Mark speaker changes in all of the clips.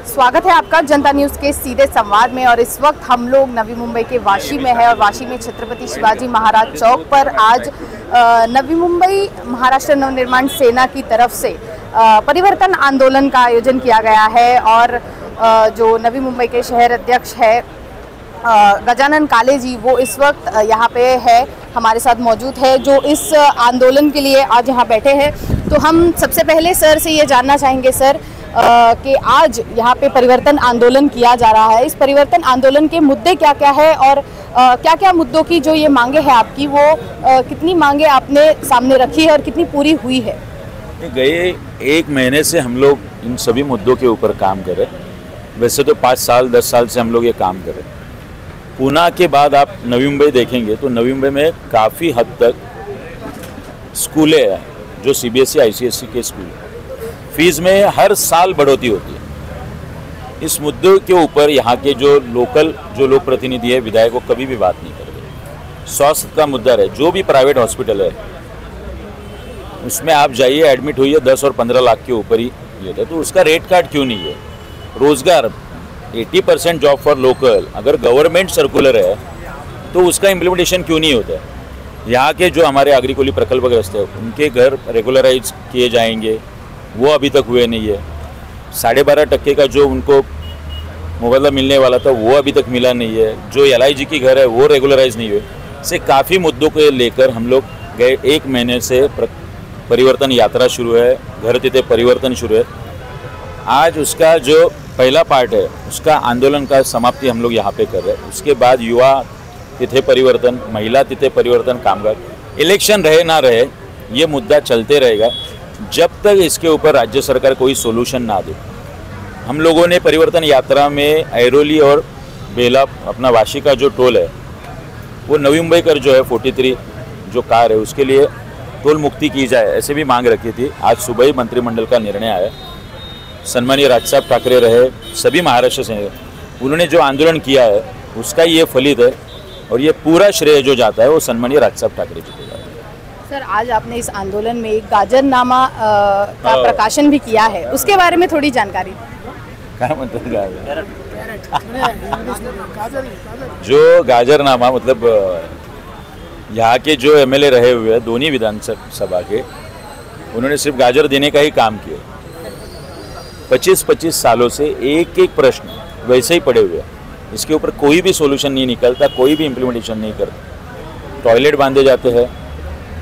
Speaker 1: स्वागत है आपका जनता न्यूज़ के सीधे संवाद में। और इस वक्त हम लोग नवी मुंबई के वाशी में है और वाशी में छत्रपति शिवाजी महाराज चौक पर आज नवी मुंबई महाराष्ट्र नवनिर्माण सेना की तरफ से परिवर्तन आंदोलन का आयोजन किया गया है। और जो नवी मुंबई के शहर अध्यक्ष है गजानन काले जी, वो इस वक्त यहाँ पे है, हमारे साथ मौजूद है, जो इस आंदोलन के लिए आज यहाँ बैठे हैं। तो हम सबसे पहले सर से ये जानना चाहेंगे सर कि आज यहाँ पे परिवर्तन आंदोलन किया जा रहा है, इस परिवर्तन आंदोलन के मुद्दे क्या क्या है और क्या क्या मुद्दों की जो ये मांगे हैं आपकी, वो कितनी मांगे आपने सामने रखी है और कितनी पूरी हुई है?
Speaker 2: गए 1 महीने से हम लोग इन सभी मुद्दों के ऊपर काम कर रहे हैं। वैसे तो 5 साल 10 साल से हम लोग ये काम कर रहे हैं। पूना के बाद आप नवी मुंबई देखेंगे तो नवी मुंबई में काफ़ी हद तक स्कूलें हैं जो CBSE ICSE के स्कूल हैं। फीस में हर साल बढ़ोतरी होती है। इस मुद्दे के ऊपर यहाँ के जो लोक प्रतिनिधि है, विधायक, को कभी भी बात नहीं करते। स्वास्थ्य का मुद्दा है, जो भी प्राइवेट हॉस्पिटल है उसमें आप जाइए, एडमिट हुई है, 10 और 15 लाख के ऊपर ही लेते हैं, तो उसका रेट कार्ड क्यों नहीं है? रोजगार 80% जॉब फॉर लोकल, अगर गवर्नमेंट सर्कुलर है तो उसका इम्प्लीमेंटेशन क्यों नहीं होता है? यहाँ के जो हमारे अग्रिकोली प्रकल्पग्रस्त है उनके घर रेगुलराइज किए जाएंगे, वो अभी तक हुए नहीं है। 12.5% का जो उनको मुआवजा मिलने वाला था वो अभी तक मिला नहीं है। जो LIG की घर है वो रेगुलराइज नहीं हुए। से काफ़ी मुद्दों को लेकर हम लोग गए 1 महीने से परिवर्तन यात्रा शुरू है, घर तिथे परिवर्तन शुरू है। आज उसका जो पहला पार्ट है उसका आंदोलन का समाप्ति हम लोग यहाँ पे कर रहे हैं। उसके बाद युवा तिथे परिवर्तन, महिला तिथे परिवर्तन, कामगार, इलेक्शन रहे ना रहे ये मुद्दा चलते रहेगा जब तक इसके ऊपर राज्य सरकार कोई सोल्यूशन ना दे। हम लोगों ने परिवर्तन यात्रा में ऐरोली और बेला, अपना वाशी का जो टोल है वो नवी मुंबई कर जो है 43 जो कार है उसके लिए टोल मुक्ति की जाए, ऐसे भी मांग रखी थी। आज सुबह ही मंत्रिमंडल का निर्णय आया। सन्माननीय राज साहब ठाकरे रहे, सभी महाराष्ट्र से उन्होंने जो आंदोलन किया है उसका ये फलित है और ये पूरा श्रेय जो जाता है वो सन्माननीय राज साहब ठाकरे जी को जाता है।
Speaker 1: सर, आज आपने इस आंदोलन में एक गाजरनामा का प्रकाशन भी किया है, उसके बारे में थोड़ी जानकारी।
Speaker 2: क्या मतलब जो गाजरनामा, मतलब यहाँ के जो MLA रहे हुए हैं दोनों विधानसभा के, उन्होंने सिर्फ गाजर देने का ही काम किया। 25-25 सालों से एक एक प्रश्न वैसे ही पड़े हुए हैं, इसके ऊपर कोई भी सोल्यूशन नहीं निकलता, कोई भी इम्प्लीमेंटेशन नहीं करता। टॉयलेट बांधे जाते हैं,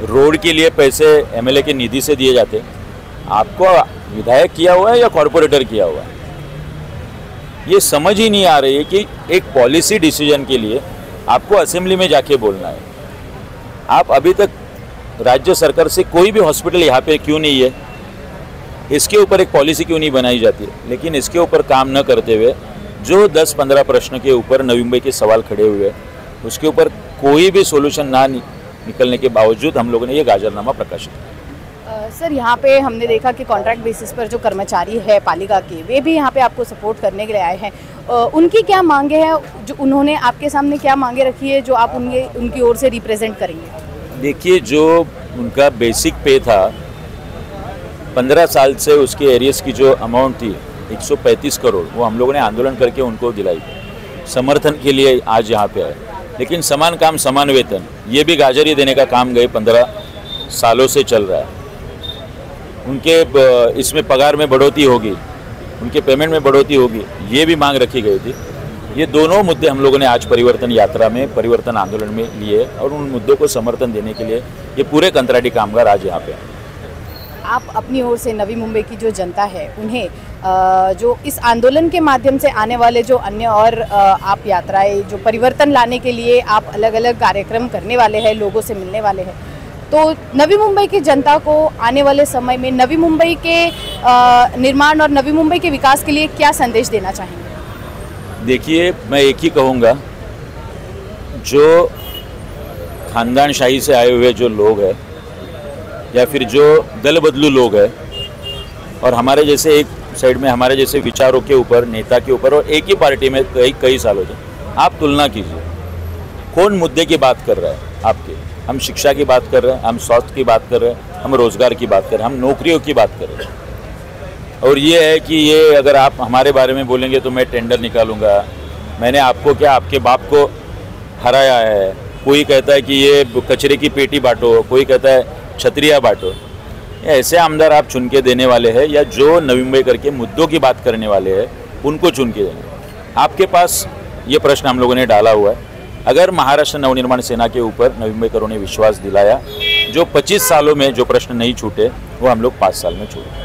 Speaker 2: रोड के लिए पैसे MLA के निधि से दिए जाते हैं। आपको विधायक किया हुआ है या कॉरपोरेटर किया हुआ है, ये समझ ही नहीं आ रही है कि एक पॉलिसी डिसीजन के लिए आपको असेंबली में जाके बोलना है। आप अभी तक राज्य सरकार से कोई भी हॉस्पिटल यहाँ पे क्यों नहीं है, इसके ऊपर एक पॉलिसी क्यों नहीं बनाई जाती है? लेकिन इसके ऊपर काम न करते हुए जो 10-15 प्रश्न के ऊपर नवी मुंबई के सवाल खड़े हुए उसके ऊपर कोई भी सोल्यूशन ना निकलने के बावजूद हम लोगों ने ये गाजरनामा प्रकाशित किया।
Speaker 1: सर, यहाँ पे हमने देखा कि कॉन्ट्रैक्ट बेसिस पर जो कर्मचारी है पालिका के, वे भी यहाँ पे आपको सपोर्ट करने के लिए आए हैं। उनकी क्या मांगे हैं, जो उन्होंने आपके सामने क्या मांगे रखी है जो आप उनकी ओर से रिप्रेजेंट करेंगे?
Speaker 2: देखिए, जो उनका बेसिक पे था 15 साल से उसके एरियस की जो अमाउंट थी 135 करोड़, वो हम लोगों ने आंदोलन करके उनको दिलाई, समर्थन के लिए आज यहाँ पे आए। लेकिन समान काम समान वेतन, ये भी गाजर ही देने का काम गए 15 सालों से चल रहा है। उनके इसमें पगार में बढ़ोतरी होगी, उनके पेमेंट में बढ़ोतरी होगी, ये भी मांग रखी गई थी। ये दोनों मुद्दे हम लोगों ने आज परिवर्तन यात्रा में, परिवर्तन आंदोलन में लिए और उन मुद्दों को समर्थन देने के लिए ये पूरे कंत्राटी कामगार आज यहाँ पे हैं।
Speaker 1: आप अपनी ओर से नवी मुंबई की जो जनता है उन्हें जो इस आंदोलन के माध्यम से आने वाले जो अन्य और आप यात्राएं, जो परिवर्तन लाने के लिए आप अलग अलग कार्यक्रम करने वाले हैं, लोगों से मिलने वाले हैं, तो नवी मुंबई की जनता को आने वाले समय में नवी मुंबई के निर्माण और नवी मुंबई के विकास के लिए क्या संदेश देना चाहेंगे?
Speaker 2: देखिए, मैं एक ही कहूँगा, जो खानदानशाही से आए हुए जो लोग हैं या फिर जो दल बदलू लोग हैं और हमारे जैसे एक साइड में हमारे जैसे विचारों के ऊपर, नेता के ऊपर, और एक ही पार्टी में कई सालों से, आप तुलना कीजिए कौन मुद्दे की बात कर रहा है आपके। हम शिक्षा की बात कर रहे हैं, हम स्वास्थ्य की बात कर रहे हैं, हम रोजगार की बात कर रहे हैं, हम नौकरियों की बात कर रहे हैं। और ये है कि ये अगर आप हमारे बारे में बोलेंगे तो मैं टेंडर निकालूंगा, मैंने आपको क्या आपके बाप को हराया है, कोई कहता है कि ये कचरे की पेटी बांटो, कोई कहता है छतरिया बांटो। ऐसे आमदार आप चुन के देने वाले हैं या जो नवी मुंबई करके मुद्दों की बात करने वाले हैं उनको चुन के देंगे? आपके पास ये प्रश्न हम लोगों ने डाला हुआ है। अगर महाराष्ट्र नवनिर्माण सेना के ऊपर नवी मुंबईकरों ने विश्वास दिलाया, जो 25 सालों में जो प्रश्न नहीं छूटे वो हम लोग 5 साल में छूटे।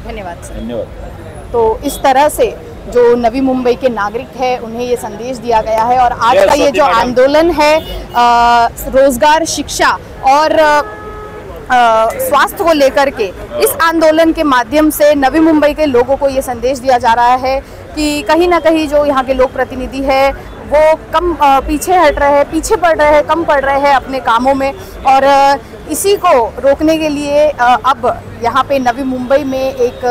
Speaker 1: धन्यवाद सर।
Speaker 2: धन्यवाद।
Speaker 1: तो इस तरह से जो नवी मुंबई के नागरिक है उन्हें ये संदेश दिया गया है और आज का ये जो आंदोलन है रोजगार, शिक्षा और स्वास्थ्य को लेकर के, इस आंदोलन के माध्यम से नवी मुंबई के लोगों को ये संदेश दिया जा रहा है कि कहीं ना कहीं जो यहाँ के लोक प्रतिनिधि है वो कम पीछे हट रहे हैं, पीछे पड़ रहे हैं, कम पड़ रहे हैं अपने कामों में। और इसी को रोकने के लिए अब यहाँ पे नवी मुंबई में एक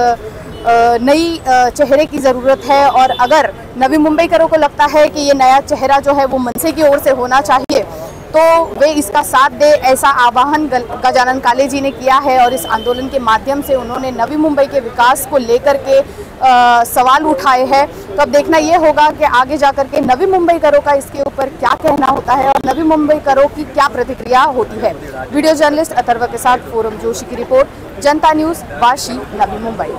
Speaker 1: नई चेहरे की ज़रूरत है। और अगर नवी मुंबईकरों को लगता है कि ये नया चेहरा जो है वो मनसे की ओर से होना चाहिए तो वे इसका साथ दे, ऐसा आह्वान गजानन काले जी ने किया है। और इस आंदोलन के माध्यम से उन्होंने नवी मुंबई के विकास को लेकर के सवाल उठाए हैं। तो अब देखना ये होगा कि आगे जाकर के नवी मुंबईकरों का इसके ऊपर क्या कहना होता है और नवी मुंबईकरों की क्या प्रतिक्रिया होती है। वीडियो जर्नलिस्ट अथर्व के साथ फोरम जोशी की रिपोर्ट, जनता न्यूज़, वाशी, नवी मुंबई।